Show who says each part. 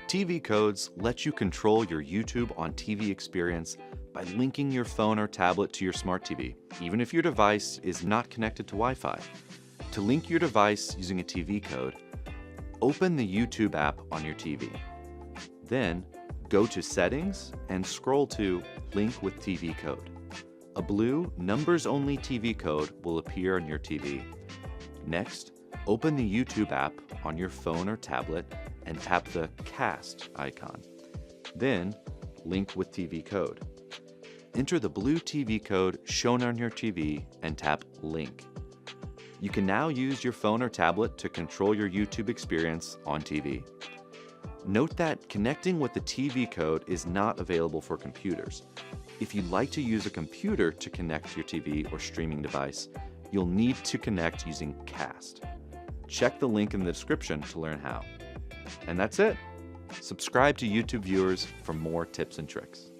Speaker 1: TV codes let you control your YouTube on TV experience by linking your phone or tablet to your smart TV, even if your device is not connected to Wi-Fi. To link your device using a TV code, open the YouTube app on your TV. Then, go to Settings and scroll to Link with TV Code. A blue numbers-only TV code will appear on your TV. Next, open the YouTube app on your phone or tablet and tap the Cast icon. Then, Link with TV Code. Enter the blue TV code shown on your TV and tap Link. You can now use your phone or tablet to control your YouTube experience on TV. Note that connecting with the TV code is not available for computers. If you'd like to use a computer to connect to your TV or streaming device, you'll need to connect using Cast. Check the link in the description to learn how. And that's it. Subscribe to YouTube Viewers for more tips and tricks.